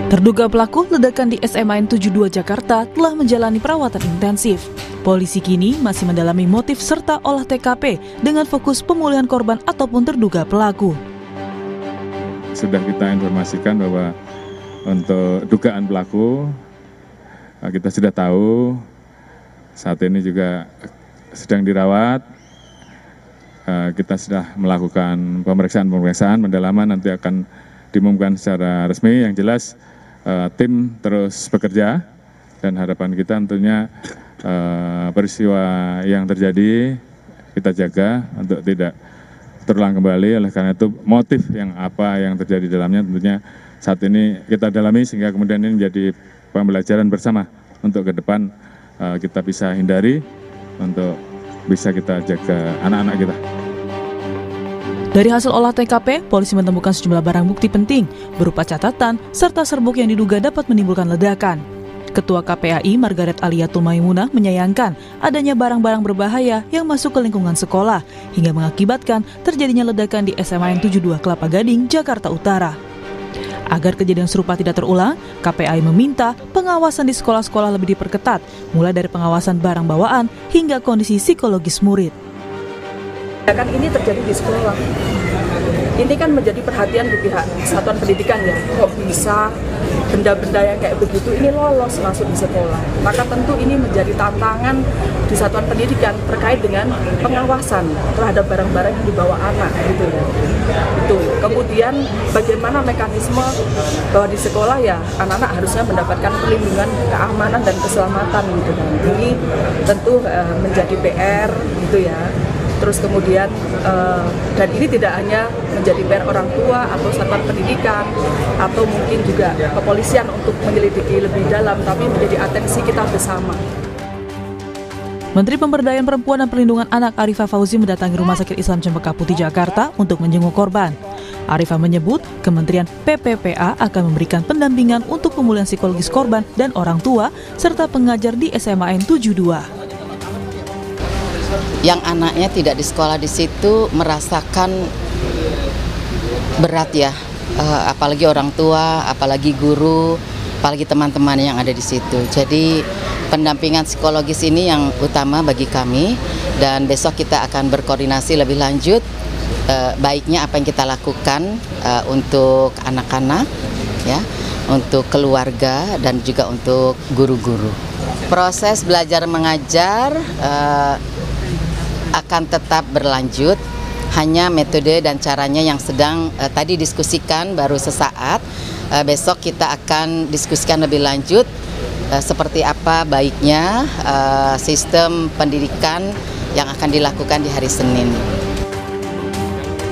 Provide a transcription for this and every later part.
Terduga pelaku ledakan di SMAN 72 Jakarta telah menjalani perawatan intensif. Polisi kini masih mendalami motif serta olah TKP dengan fokus pemulihan korban ataupun terduga pelaku. Sudah kita informasikan bahwa untuk dugaan pelaku kita sudah tahu, saat ini juga sedang dirawat. Kita sudah melakukan pemeriksaan pendalaman, nanti akan diumumkan secara resmi. Yang jelas tim terus bekerja dan harapan kita tentunya peristiwa yang terjadi kita jaga untuk tidak terulang kembali. Oleh karena itu motif yang apa yang terjadi dalamnya tentunya saat ini kita dalami sehingga kemudian ini menjadi pembelajaran bersama untuk ke depan kita bisa hindari untuk bisa kita jaga anak-anak kita. Dari hasil olah TKP, polisi menemukan sejumlah barang bukti penting berupa catatan serta serbuk yang diduga dapat menimbulkan ledakan. Ketua KPAI Margaret Aliatul Maimunah menyayangkan adanya barang-barang berbahaya yang masuk ke lingkungan sekolah hingga mengakibatkan terjadinya ledakan di SMAN 72 Kelapa Gading, Jakarta Utara. Agar kejadian serupa tidak terulang, KPAI meminta pengawasan di sekolah-sekolah lebih diperketat, mulai dari pengawasan barang bawaan hingga kondisi psikologis murid. Ledakan ini terjadi di sekolah. Ini kan menjadi perhatian di pihak satuan pendidikan ya. Kok bisa benda-benda yang kayak begitu ini lolos masuk di sekolah. Maka tentu ini menjadi tantangan di satuan pendidikan terkait dengan pengawasan terhadap barang-barang yang dibawa anak gitu ya. Itu. Kemudian bagaimana mekanisme bahwa di sekolah ya anak-anak harusnya mendapatkan perlindungan keamanan dan keselamatan gitu kan. Ini tentu menjadi PR gitu ya. Terus kemudian, dan ini tidak hanya menjadi PR orang tua atau satuan pendidikan, atau mungkin juga kepolisian untuk menyelidiki lebih dalam, tapi menjadi atensi kita bersama. Menteri Pemberdayaan Perempuan dan Perlindungan Anak Arifah Fauzi mendatangi Rumah Sakit Islam Cempaka Putih, Jakarta untuk menjenguk korban. Arifah menyebut Kementerian PPPA akan memberikan pendampingan untuk pemulihan psikologis korban dan orang tua, serta pengajar di SMAN 72. Yang anaknya tidak di sekolah di situ merasakan berat ya, apalagi orang tua, apalagi guru, apalagi teman-teman yang ada di situ. Jadi pendampingan psikologis ini yang utama bagi kami, dan besok kita akan berkoordinasi lebih lanjut baiknya apa yang kita lakukan untuk anak-anak ya, untuk keluarga dan juga untuk guru-guru. Proses belajar mengajar akan tetap berlanjut, hanya metode dan caranya yang sedang tadi diskusikan baru sesaat. Besok kita akan diskusikan lebih lanjut seperti apa baiknya sistem pendidikan yang akan dilakukan di hari Senin.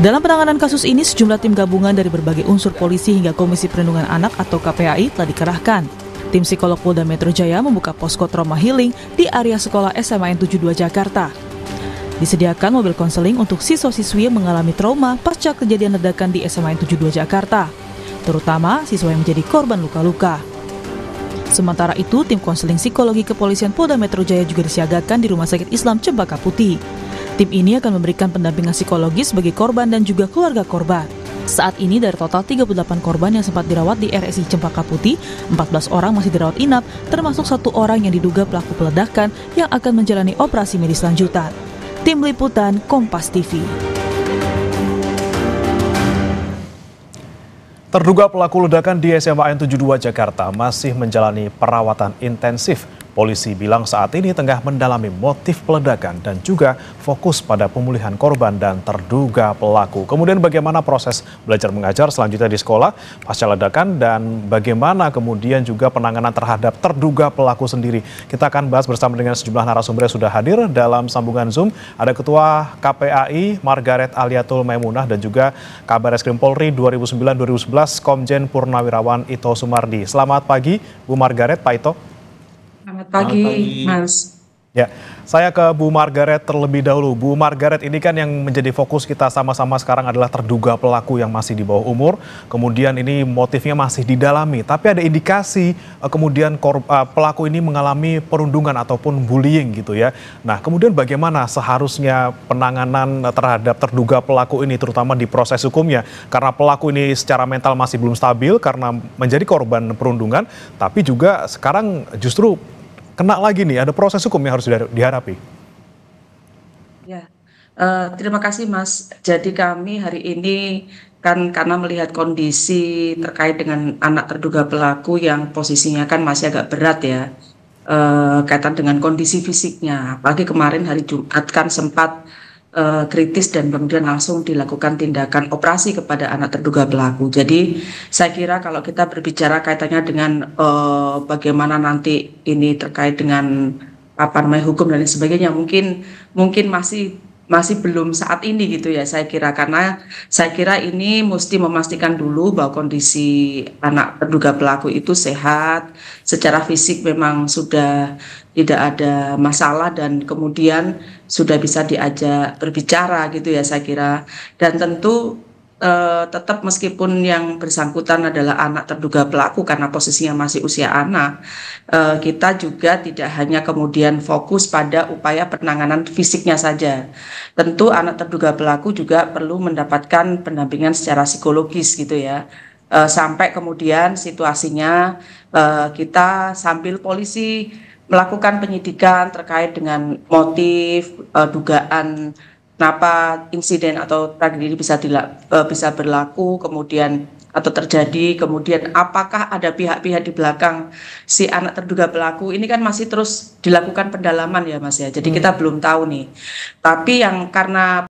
Dalam penanganan kasus ini, sejumlah tim gabungan dari berbagai unsur polisi hingga Komisi Perlindungan Anak atau KPAI telah dikerahkan. Tim psikolog Polda Metro Jaya membuka posko trauma healing di area sekolah SMAN 72 Jakarta. Disediakan mobil konseling untuk siswa-siswi yang mengalami trauma pasca kejadian ledakan di SMAN 72 Jakarta, terutama siswa yang menjadi korban luka-luka. Sementara itu, tim konseling psikologi kepolisian Polda Metro Jaya juga disiagakan di Rumah Sakit Islam Cempaka Putih. Tim ini akan memberikan pendampingan psikologis bagi korban dan juga keluarga korban. Saat ini dari total 38 korban yang sempat dirawat di RSI Cempaka Putih, 14 orang masih dirawat inap, termasuk 1 orang yang diduga pelaku peledakan yang akan menjalani operasi medis lanjutan. Tim Liputan Kompas TV. Terduga pelaku ledakan di SMAN 72 Jakarta masih menjalani perawatan intensif. Polisi bilang saat ini tengah mendalami motif peledakan dan juga fokus pada pemulihan korban dan terduga pelaku. Kemudian bagaimana proses belajar mengajar selanjutnya di sekolah pasca ledakan dan bagaimana kemudian juga penanganan terhadap terduga pelaku sendiri. Kita akan bahas bersama dengan sejumlah narasumber yang sudah hadir dalam sambungan Zoom. Ada Ketua KPAI Margaret Aliatul Maimunah dan juga Kabar Eskrim Polri 2009-2011 Komjen Purnawirawan Ito Sumardi. Selamat pagi Bu Margaret, Pak Ito. Selamat pagi, Mas. Ya, saya ke Bu Margaret terlebih dahulu. Bu Margaret, ini kan yang menjadi fokus kita sama-sama sekarang adalah terduga pelaku yang masih di bawah umur. Kemudian ini motifnya masih didalami, tapi ada indikasi kemudian pelaku ini mengalami perundungan ataupun bullying gitu ya. Nah, kemudian bagaimana seharusnya penanganan terhadap terduga pelaku ini, terutama di proses hukumnya? Karena pelaku ini secara mental masih belum stabil karena menjadi korban perundungan, tapi juga sekarang justru kena lagi nih, ada proses hukum yang harus dihadapi. Ya, terima kasih Mas. Jadi kami hari ini kan karena melihat kondisi terkait dengan anak terduga pelaku yang posisinya kan masih agak berat ya, kaitan dengan kondisi fisiknya. Apalagi kemarin hari Jumat kan sempat kritis dan kemudian langsung dilakukan tindakan operasi kepada anak terduga pelaku. Jadi saya kira kalau kita berbicara kaitannya dengan bagaimana nanti ini terkait dengan apa namanya hukum dan lain sebagainya, mungkin masih belum saat ini gitu ya saya kira, karena saya kira ini mesti memastikan dulu bahwa kondisi anak terduga pelaku itu sehat, secara fisik memang sudah tidak ada masalah dan kemudian sudah bisa diajak berbicara gitu ya saya kira. Dan tentu tetap meskipun yang bersangkutan adalah anak terduga pelaku karena posisinya masih usia anak, kita juga tidak hanya kemudian fokus pada upaya penanganan fisiknya saja. Tentu anak terduga pelaku juga perlu mendapatkan pendampingan secara psikologis gitu ya. Sampai kemudian situasinya kita sambil polisi melakukan penyidikan terkait dengan motif, dugaan kenapa insiden atau tragedi ini bisa berlaku, kemudian atau terjadi, kemudian apakah ada pihak-pihak di belakang si anak terduga pelaku, ini kan masih terus dilakukan pendalaman ya Mas ya, jadi kita belum tahu nih. Tapi yang karena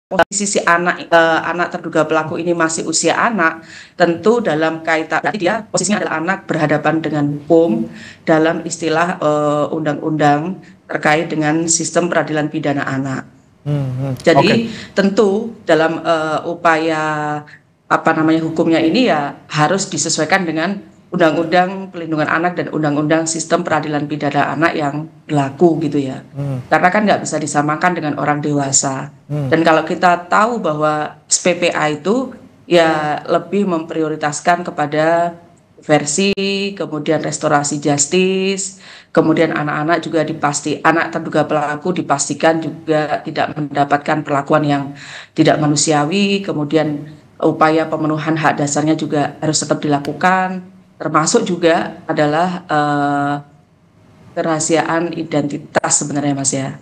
posisi si anak terduga pelaku ini masih usia anak, tentu dalam kaitan berarti dia posisinya adalah anak berhadapan dengan hukum dalam istilah undang-undang terkait dengan sistem peradilan pidana anak. Jadi tentu dalam upaya apa namanya hukumnya ini ya harus disesuaikan dengan Undang-Undang Pelindungan Anak dan Undang-Undang Sistem Peradilan Pidana Anak yang berlaku gitu ya. Karena kan nggak bisa disamakan dengan orang dewasa. Dan kalau kita tahu bahwa SPPA itu ya lebih memprioritaskan kepada versi, kemudian restorasi justice, kemudian anak-anak juga anak terduga pelaku dipastikan juga tidak mendapatkan perlakuan yang tidak manusiawi, kemudian upaya pemenuhan hak dasarnya juga harus tetap dilakukan, termasuk juga adalah kerahasiaan identitas sebenarnya Mas ya.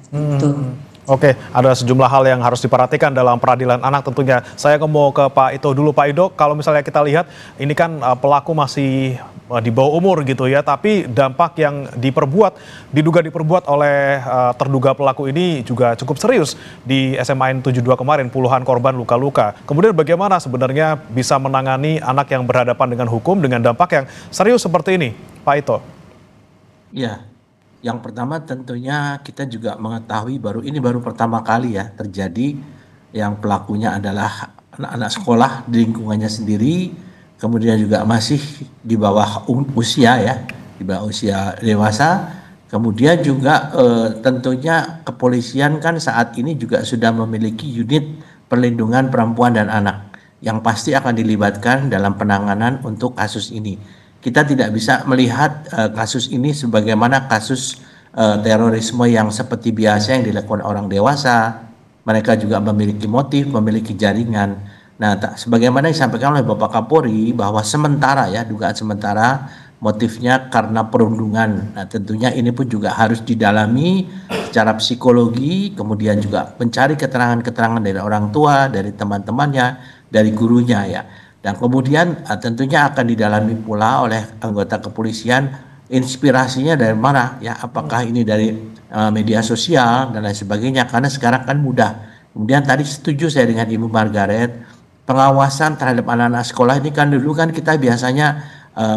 Oke, ada sejumlah hal yang harus diperhatikan dalam peradilan anak tentunya. Saya mau ke Pak Ito dulu. Pak Ito, kalau misalnya kita lihat ini kan pelaku masih di bawah umur gitu ya, tapi dampak yang diduga diperbuat oleh terduga pelaku ini juga cukup serius. Di SMA N 72 kemarin puluhan korban luka-luka. Kemudian bagaimana sebenarnya bisa menangani anak yang berhadapan dengan hukum dengan dampak yang serius seperti ini, Pak Ito? Ya. Yang pertama tentunya kita juga mengetahui ini baru pertama kali ya terjadi yang pelakunya adalah anak-anak sekolah di lingkungannya sendiri, kemudian juga masih di bawah usia ya, di bawah usia dewasa. Kemudian juga tentunya kepolisian kan saat ini juga sudah memiliki unit perlindungan perempuan dan anak yang pasti akan dilibatkan dalam penanganan untuk kasus ini. Kita tidak bisa melihat kasus ini sebagaimana kasus terorisme yang seperti biasa yang dilakukan orang dewasa. Mereka juga memiliki motif, memiliki jaringan. Nah, sebagaimana disampaikan oleh Bapak Kapolri bahwa sementara ya, dugaan sementara motifnya karena perundungan. Nah, tentunya ini pun juga harus didalami secara psikologi, kemudian juga mencari keterangan-keterangan dari orang tua, dari teman-temannya, dari gurunya ya. Dan kemudian tentunya akan didalami pula oleh anggota kepolisian inspirasinya dari mana ya, apakah ini dari media sosial dan lain sebagainya, karena sekarang kan mudah. Kemudian tadi setuju saya dengan Ibu Margaret, pengawasan terhadap anak-anak sekolah ini kan dulu kan kita biasanya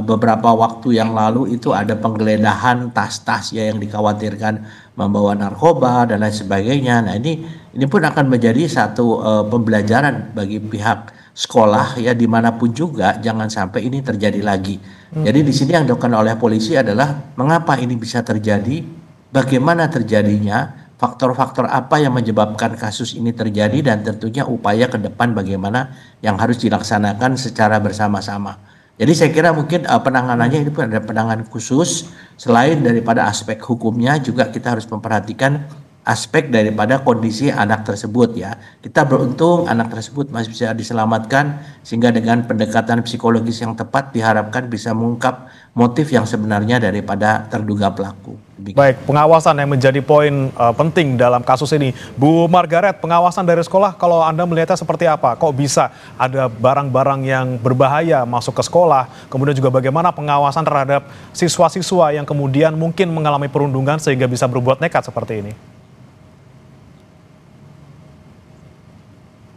beberapa waktu yang lalu itu ada penggeledahan tas-tas ya yang dikhawatirkan membawa narkoba dan lain sebagainya. Nah ini pun akan menjadi satu pembelajaran bagi pihak sekolah ya, dimanapun juga jangan sampai ini terjadi lagi. Jadi di sini yang dilakukan oleh polisi adalah mengapa ini bisa terjadi, bagaimana terjadinya, faktor-faktor apa yang menyebabkan kasus ini terjadi, dan tentunya upaya ke depan bagaimana yang harus dilaksanakan secara bersama-sama. Jadi saya kira mungkin penanganannya ini ada penanganan khusus, selain daripada aspek hukumnya juga kita harus memperhatikan aspek daripada kondisi anak tersebut ya. Kita beruntung anak tersebut masih bisa diselamatkan, sehingga dengan pendekatan psikologis yang tepat diharapkan bisa mengungkap motif yang sebenarnya daripada terduga pelaku. Baik, pengawasan yang menjadi poin penting dalam kasus ini. Bu Margaret, pengawasan dari sekolah kalau Anda melihatnya seperti apa? Kok bisa ada barang-barang yang berbahaya masuk ke sekolah? Kemudian juga bagaimana pengawasan terhadap siswa-siswa yang kemudian mungkin mengalami perundungan sehingga bisa berbuat nekat seperti ini?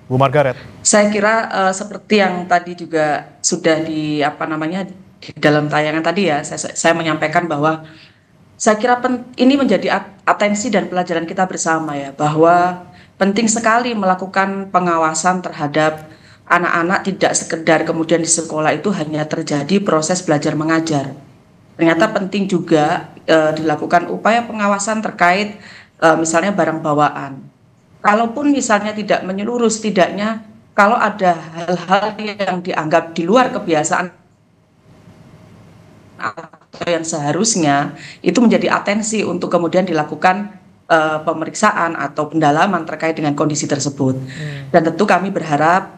Bu Margaret. Saya kira seperti yang tadi juga sudah di dalam tayangan tadi ya, saya menyampaikan bahwa saya kira ini menjadi atensi dan pelajaran kita bersama ya, bahwa penting sekali melakukan pengawasan terhadap anak-anak, tidak sekedar kemudian di sekolah itu hanya terjadi proses belajar mengajar. Ternyata penting juga dilakukan upaya pengawasan terkait misalnya barang bawaan. Kalaupun misalnya tidak menyeluruh, setidaknya kalau ada hal-hal yang dianggap di luar kebiasaan atau yang seharusnya, itu menjadi atensi untuk kemudian dilakukan pemeriksaan atau pendalaman terkait dengan kondisi tersebut. Dan tentu kami berharap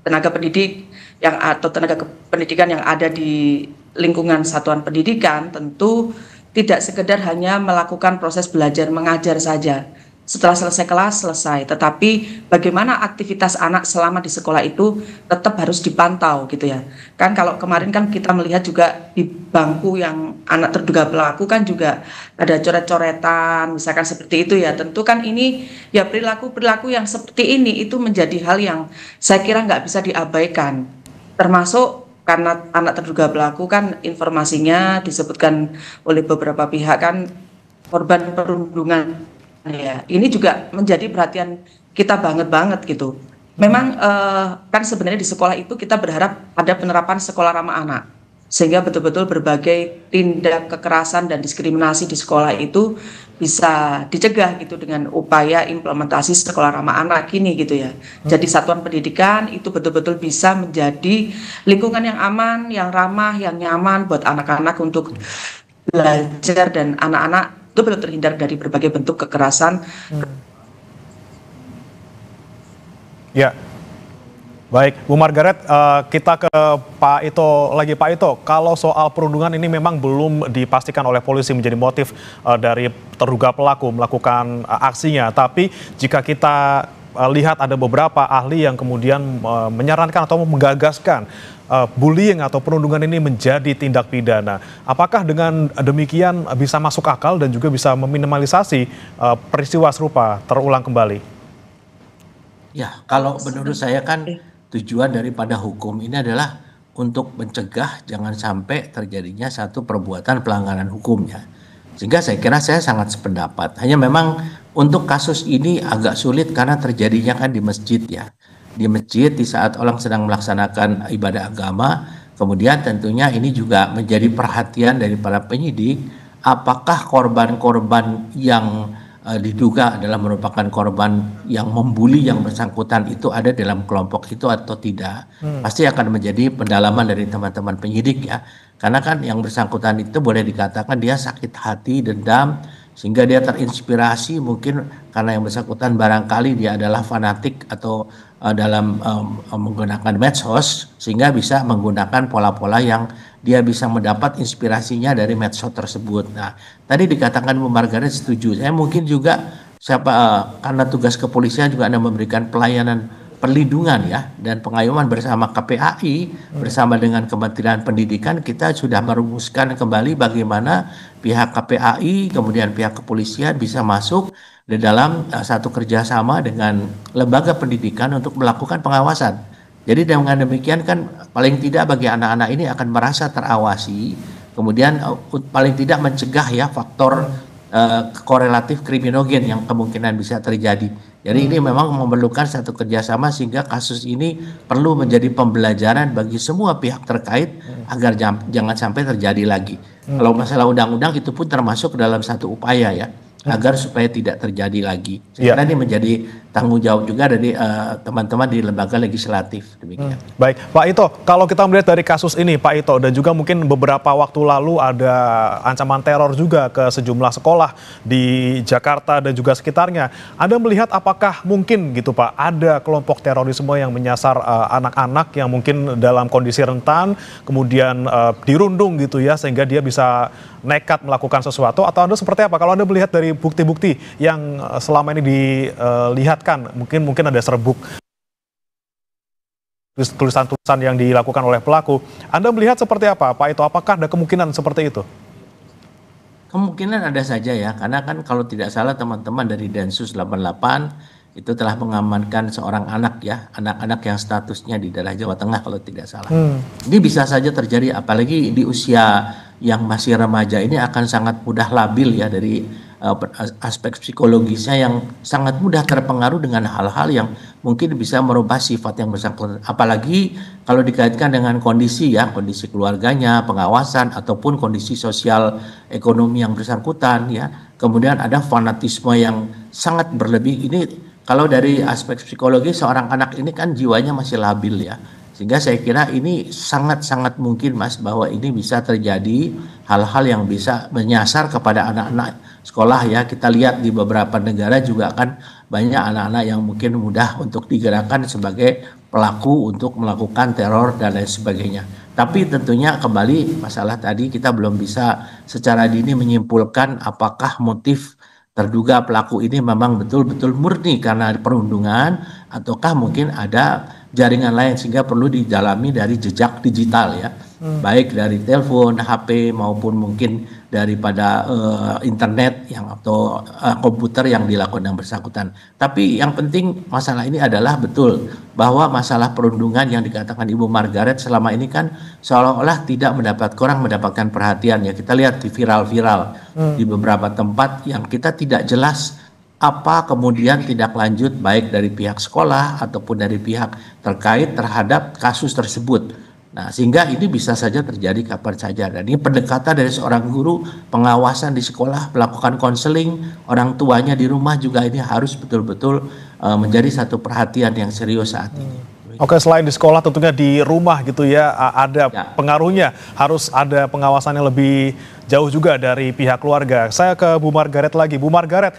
tenaga pendidik atau tenaga pendidikan yang ada di lingkungan satuan pendidikan tentu tidak sekedar hanya melakukan proses belajar mengajar saja. Setelah selesai kelas, selesai. Tetapi bagaimana aktivitas anak selama di sekolah itu tetap harus dipantau gitu ya. Kan kalau kemarin kan kita melihat juga di bangku yang anak terduga pelaku kan juga ada coret-coretan, misalkan seperti itu ya. Tentu kan ini ya perilaku-perilaku yang seperti ini itu menjadi hal yang saya kira nggak bisa diabaikan. Termasuk karena anak terduga pelaku kan informasinya disebutkan oleh beberapa pihak kan korban perundungan. Ya, ini juga menjadi perhatian kita banget gitu. Memang kan sebenarnya di sekolah itu kita berharap ada penerapan sekolah ramah anak, sehingga betul-betul berbagai tindak kekerasan dan diskriminasi di sekolah itu bisa dicegah gitu dengan upaya implementasi sekolah ramah anak ini gitu ya. Jadi satuan pendidikan itu betul-betul bisa menjadi lingkungan yang aman, yang ramah, yang nyaman buat anak-anak untuk belajar, dan anak-anak itu perlu terhindar dari berbagai bentuk kekerasan. Ya, baik Bu Margaret, kita ke Pak Ito lagi. Pak Ito, kalau soal perundungan ini memang belum dipastikan oleh polisi menjadi motif dari terduga pelaku melakukan aksinya, tapi jika kita lihat ada beberapa ahli yang kemudian menyarankan atau menggagaskan bullying atau perundungan ini menjadi tindak pidana. Apakah dengan demikian bisa masuk akal dan juga bisa meminimalisasi peristiwa serupa terulang kembali? Ya, kalau menurut saya kan tujuan daripada hukum ini adalah untuk mencegah jangan sampai terjadinya satu perbuatan pelanggaran hukumnya. Sehingga saya kira saya sangat sependapat. Hanya memang untuk kasus ini agak sulit karena terjadinya kan di masjid ya. Di masjid di saat orang sedang melaksanakan ibadah agama, kemudian tentunya ini juga menjadi perhatian dari para penyidik, apakah korban-korban yang diduga adalah merupakan korban yang membuli yang bersangkutan itu ada dalam kelompok itu atau tidak. Pasti akan menjadi pendalaman dari teman-teman penyidik ya, karena kan yang bersangkutan itu boleh dikatakan dia sakit hati, dendam, sehingga dia terinspirasi mungkin karena yang bersangkutan barangkali dia adalah fanatik atau dalam menggunakan medsos, sehingga bisa menggunakan pola-pola yang dia bisa mendapat inspirasinya dari medsos tersebut. Nah, tadi dikatakan Bu Margaret setuju. Saya mungkin juga karena tugas kepolisian juga ada memberikan pelayanan perlindungan ya dan pengayoman bersama KPAI bersama dengan Kementerian Pendidikan, kita sudah merumuskan kembali bagaimana pihak KPAI kemudian pihak kepolisian bisa masuk di dalam satu kerjasama dengan lembaga pendidikan untuk melakukan pengawasan. Jadi dengan demikian kan paling tidak bagi anak-anak ini akan merasa terawasi, kemudian paling tidak mencegah ya faktor korelatif kriminogen yang kemungkinan bisa terjadi. Jadi ini memang memerlukan satu kerjasama sehingga kasus ini perlu menjadi pembelajaran bagi semua pihak terkait agar jangan sampai terjadi lagi. Kalau masalah undang-undang itu pun termasuk dalam satu upaya ya, agar supaya tidak terjadi lagi. Karena ini menjadi tanggung jawab juga dari teman-teman di lembaga legislatif. Demikian. Baik, Pak Ito, kalau kita melihat dari kasus ini, Pak Ito, dan juga mungkin beberapa waktu lalu ada ancaman teror juga ke sejumlah sekolah di Jakarta dan juga sekitarnya. Anda melihat apakah mungkin gitu Pak, ada kelompok terorisme yang menyasar anak-anak yang mungkin dalam kondisi rentan, kemudian dirundung gitu ya, sehingga dia bisa nekat melakukan sesuatu, atau Anda seperti apa? Kalau Anda melihat dari bukti-bukti yang selama ini dilihatkan, mungkin ada serbuk tulisan-tulisan yang dilakukan oleh pelaku. Anda melihat seperti apa, Pak Ito? Apakah ada kemungkinan seperti itu? Kemungkinan ada saja ya, karena kan kalau tidak salah teman-teman dari Densus 88 itu telah mengamankan seorang anak ya, anak-anak yang statusnya di daerah Jawa Tengah kalau tidak salah. Ini bisa saja terjadi, apalagi di usia yang masih remaja ini akan sangat mudah labil ya dari aspek psikologisnya yang sangat mudah terpengaruh dengan hal-hal yang mungkin bisa merubah sifat yang bersangkutan. Apalagi kalau dikaitkan dengan kondisi ya, kondisi keluarganya, pengawasan ataupun kondisi sosial ekonomi yang bersangkutan ya. Kemudian ada fanatisme yang sangat berlebih. Ini kalau dari aspek psikologi seorang anak ini kan jiwanya masih labil ya. Sehingga saya kira ini sangat-sangat mungkin Mas bahwa ini bisa terjadi hal-hal yang bisa menyasar kepada anak-anak sekolah ya. Kita lihat di beberapa negara juga kan banyak anak-anak yang mungkin mudah untuk digerakkan sebagai pelaku untuk melakukan teror dan lain sebagainya. Tapi tentunya kembali masalah tadi kita belum bisa secara dini menyimpulkan apakah motif terduga pelaku ini memang betul-betul murni karena perundungan ataukah mungkin ada jaringan lain sehingga perlu didalami dari jejak digital ya, baik dari telepon, HP maupun mungkin daripada internet yang atau komputer yang dilakukan yang bersangkutan. Tapi yang penting masalah ini adalah betul bahwa masalah perundungan yang dikatakan Ibu Margaret selama ini kan seolah-olah tidak kurang mendapatkan perhatian ya. Kita lihat di viral-viral di beberapa tempat yang kita tidak jelas apa kemudian tindak lanjut baik dari pihak sekolah ataupun dari pihak terkait terhadap kasus tersebut. Nah, sehingga ini bisa saja terjadi kapan saja. Dan ini pendekatan dari seorang guru, pengawasan di sekolah, melakukan konseling, orang tuanya di rumah juga ini harus betul-betul menjadi satu perhatian yang serius saat ini. Oke, selain di sekolah tentunya di rumah gitu ya, ada pengaruhnya, harus ada pengawasan yang lebih jauh juga dari pihak keluarga. Saya ke Bu Margaret lagi. Bu Margaret,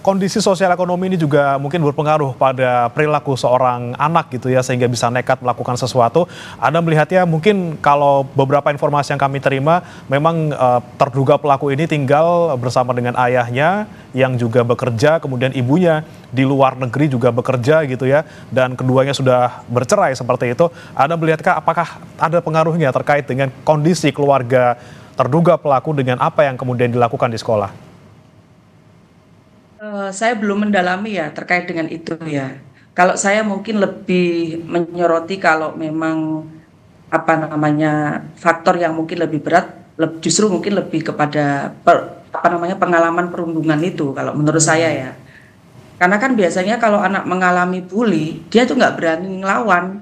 kondisi sosial ekonomi ini juga mungkin berpengaruh pada perilaku seorang anak gitu ya, sehingga bisa nekat melakukan sesuatu. Anda melihatnya mungkin kalau beberapa informasi yang kami terima, memang terduga pelaku ini tinggal bersama dengan ayahnya yang juga bekerja, kemudian ibunya di luar negeri juga bekerja gitu ya, dan keduanya sudah bercerai seperti itu. Anda melihatkah apakah ada pengaruhnya terkait dengan kondisi keluarga terduga pelaku dengan apa yang kemudian dilakukan di sekolah? Saya belum mendalami ya terkait dengan itu ya. Kalau saya mungkin lebih menyoroti kalau memang faktor yang mungkin lebih berat, justru mungkin lebih kepada pengalaman perundungan itu kalau menurut saya ya. Karena kan biasanya kalau anak mengalami bully, dia tuh nggak berani ngelawan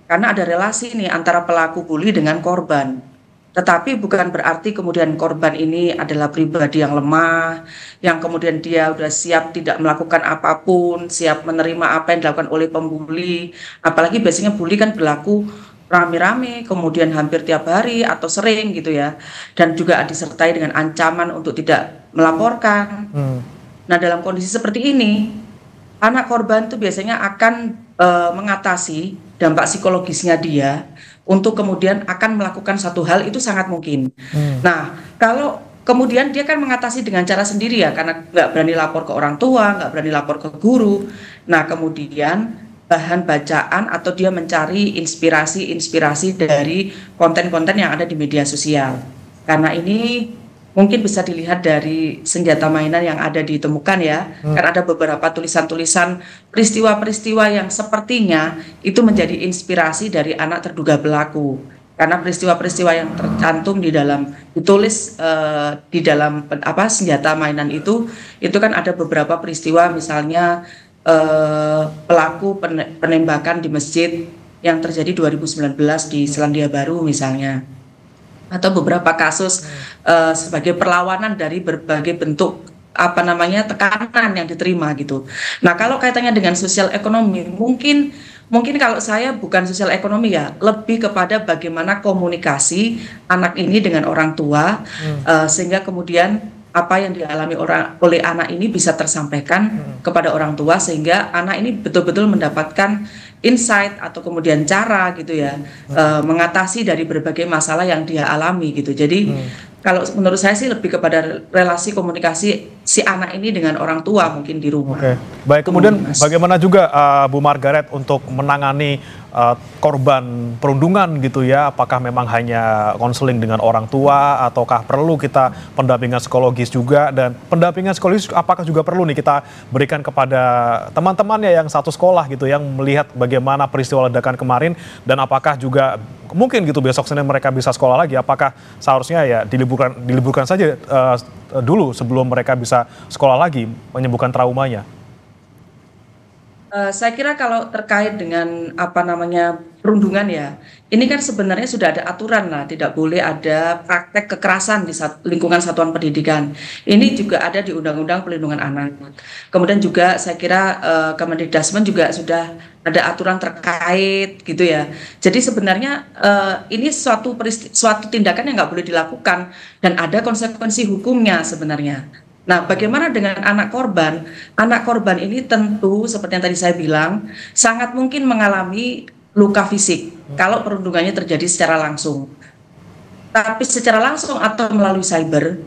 karena ada relasi nih antara pelaku bully dengan korban. Tetapi bukan berarti kemudian korban ini adalah pribadi yang lemah, yang kemudian dia udah siap tidak melakukan apapun, siap menerima apa yang dilakukan oleh pembuli. Apalagi biasanya bully kan berlaku rame-rame, kemudian hampir tiap hari atau sering gitu ya. Dan juga disertai dengan ancaman untuk tidak melaporkan. Nah, dalam kondisi seperti ini, anak korban itu biasanya akan mengatasi dampak psikologisnya dia untuk kemudian akan melakukan satu hal itu sangat mungkin. Nah, kalau kemudian dia kan mengatasi dengan cara sendiri ya, karena nggak berani lapor ke orang tua, nggak berani lapor ke guru. Nah, kemudian bahan bacaan atau dia mencari inspirasi dari konten-konten yang ada di media sosial. Karena ini mungkin bisa dilihat dari senjata mainan yang ada ditemukan ya. Kan ada beberapa tulisan-tulisan peristiwa-peristiwa yang sepertinya itu menjadi inspirasi dari anak terduga pelaku. Karena peristiwa-peristiwa yang tercantum di dalam ditulis di dalam senjata mainan itu kan ada beberapa peristiwa, misalnya pelaku penembakan di masjid yang terjadi 2019 di Selandia Baru misalnya, atau beberapa kasus sebagai perlawanan dari berbagai bentuk tekanan yang diterima gitu. Nah, kalau kaitannya dengan sosial ekonomi, mungkin kalau saya bukan sosial ekonomi ya, lebih kepada bagaimana komunikasi anak ini dengan orang tua, sehingga kemudian apa yang dialami oleh anak ini bisa tersampaikan kepada orang tua, sehingga anak ini betul-betul mendapatkan insight atau kemudian cara gitu ya, mengatasi dari berbagai masalah yang dia alami gitu. Jadi kalau menurut saya sih lebih kepada relasi komunikasi si anak ini dengan orang tua mungkin di rumah. Oke, baik. Kemudian bagaimana juga Bu Margaret untuk menangani korban perundungan gitu ya? Apakah memang hanya konseling dengan orang tua ataukah perlu kita pendampingan psikologis juga? Dan pendampingan psikologis apakah juga perlu nih kita berikan kepada teman-temannya yang satu sekolah gitu, yang melihat bagaimana peristiwa ledakan kemarin, dan apakah juga mungkin gitu besok Senin mereka bisa sekolah lagi? Apakah seharusnya ya diliburkan saja dulu sebelum mereka bisa sekolah lagi menyembuhkan traumanya? Saya kira kalau terkait dengan perundungan ya, ini kan sebenarnya sudah ada aturan lah, tidak boleh ada praktek kekerasan di lingkungan satuan pendidikan. Ini juga ada di Undang-Undang Perlindungan Anak. Kemudian juga saya kira Kemendikbudrismen juga sudah ada aturan terkait gitu ya. Jadi sebenarnya ini suatu tindakan yang nggak boleh dilakukan dan ada konsekuensi hukumnya sebenarnya. Nah, bagaimana dengan anak korban? Anak korban ini tentu seperti yang tadi saya bilang, sangat mungkin mengalami luka fisik kalau perundungannya terjadi secara langsung. Tapi secara langsung atau melalui cyber,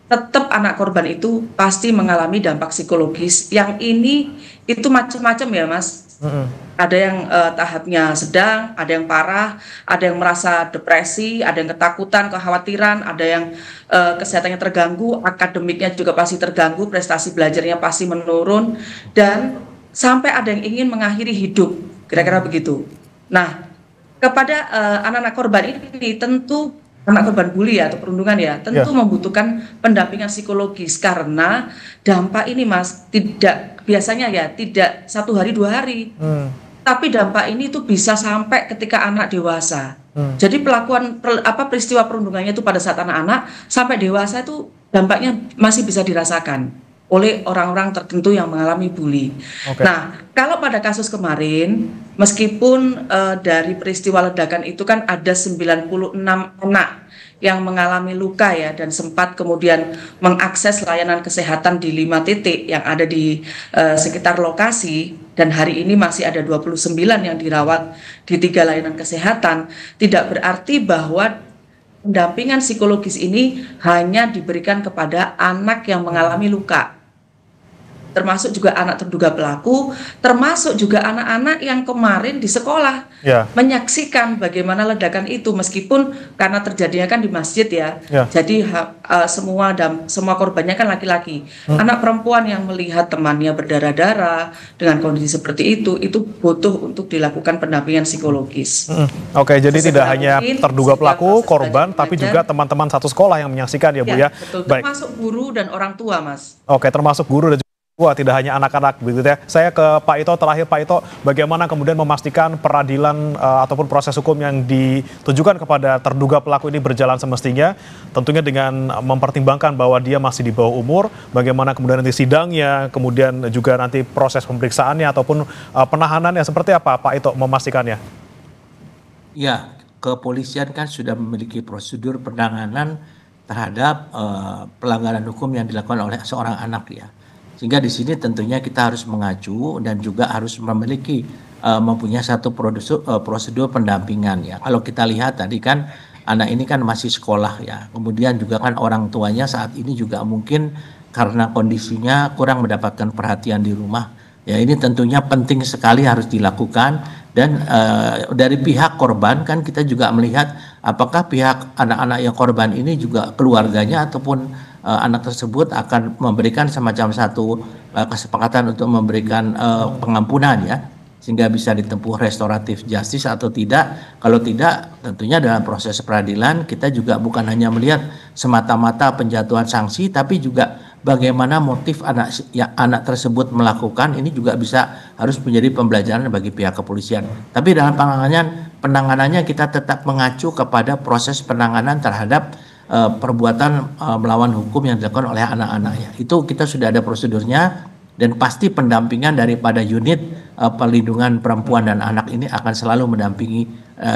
tetap anak korban itu pasti mengalami dampak psikologis yang itu macam-macam ya, Mas. Ada yang tahapnya sedang, ada yang parah, ada yang merasa depresi, ada yang ketakutan, kekhawatiran, ada yang kesehatannya terganggu, akademiknya juga pasti terganggu, prestasi belajarnya pasti menurun, dan sampai ada yang ingin mengakhiri hidup, kira-kira begitu. Nah, kepada anak-anak korban ini tentu, anak korban bully atau perundungan ya, tentu membutuhkan pendampingan psikologis, karena dampak ini, Mas, biasanya tidak 1 hari 2 hari, tapi dampak ini tuh bisa sampai ketika anak dewasa. Jadi peristiwa perundungannya itu pada saat anak-anak sampai dewasa itu dampaknya masih bisa dirasakan oleh orang-orang tertentu yang mengalami bully. Nah, kalau pada kasus kemarin, meskipun dari peristiwa ledakan itu kan ada 96 anak yang mengalami luka ya, dan sempat kemudian mengakses layanan kesehatan di 5 titik yang ada di sekitar lokasi, dan hari ini masih ada 29 yang dirawat di 3 layanan kesehatan, tidak berarti bahwa pendampingan psikologis ini hanya diberikan kepada anak yang mengalami luka, termasuk juga anak terduga pelaku, termasuk juga anak-anak yang kemarin di sekolah menyaksikan bagaimana ledakan itu, meskipun karena terjadinya kan di masjid ya. Jadi semua korbannya kan laki-laki. Anak perempuan yang melihat temannya berdarah-darah dengan kondisi seperti itu butuh untuk dilakukan pendampingan psikologis. Oke, jadi tidak hanya terduga pelaku, korban, tapi juga teman-teman satu sekolah yang menyaksikan ya Bu ya. Betul, termasuk guru dan orang tua, Mas. Oke, termasuk guru dan tidak hanya anak-anak begitu ya. Saya ke Pak Ito terakhir. Pak Ito, bagaimana kemudian memastikan peradilan ataupun proses hukum yang ditujukan kepada terduga pelaku ini berjalan semestinya, tentunya dengan mempertimbangkan bahwa dia masih di bawah umur, bagaimana kemudian nanti sidangnya, kemudian juga nanti proses pemeriksaannya ataupun penahanannya seperti apa Pak Ito memastikannya? Ya, kepolisian kan sudah memiliki prosedur penanganan terhadap pelanggaran hukum yang dilakukan oleh seorang anak ya. Sehingga di sini tentunya kita harus mengacu dan juga harus mempunyai satu prosedur pendampingan ya. Kalau kita lihat tadi kan anak ini kan masih sekolah ya. Kemudian juga kan orang tuanya saat ini juga mungkin karena kondisinya kurang mendapatkan perhatian di rumah. Ya, ini tentunya penting sekali harus dilakukan, dan dari pihak korban kan kita juga melihat apakah pihak anak-anak yang korban ini juga keluarganya ataupun anak tersebut akan memberikan semacam satu kesepakatan untuk memberikan pengampunan ya. sehingga bisa ditempuh restoratif justice atau tidak. Kalau tidak, tentunya dalam proses peradilan kita juga bukan hanya melihat semata-mata penjatuhan sanksi, tapi juga bagaimana motif anak tersebut melakukan ini juga harus menjadi pembelajaran bagi pihak kepolisian. Tapi dalam penanganannya kita tetap mengacu kepada proses penanganan terhadap perbuatan melawan hukum yang dilakukan oleh anak-anaknya. Itu kita sudah ada prosedurnya, dan pasti pendampingan daripada unit perlindungan perempuan dan anak ini akan selalu mendampingi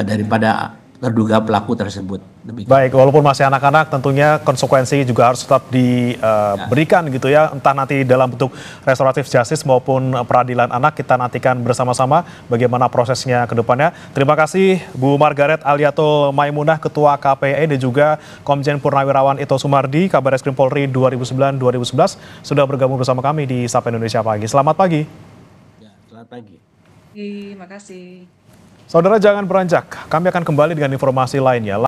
daripada terduga pelaku tersebut. Demikian. Baik, walaupun masih anak-anak tentunya konsekuensi juga harus tetap diberikan gitu ya, entah nanti dalam bentuk restoratif justice maupun peradilan anak. Kita nantikan bersama-sama bagaimana prosesnya ke depannya. Terima kasih Bu Margaret Aliatul Maimunah, Ketua KPAI, dan juga Komjen Purnawirawan Ito Sumardi, Kabar Eskrim Polri 2009-2011, sudah bergabung bersama kami di Sapa Indonesia Pagi. Selamat pagi. Ya, selamat pagi. Terima kasih. Saudara, jangan beranjak, kami akan kembali dengan informasi lainnya.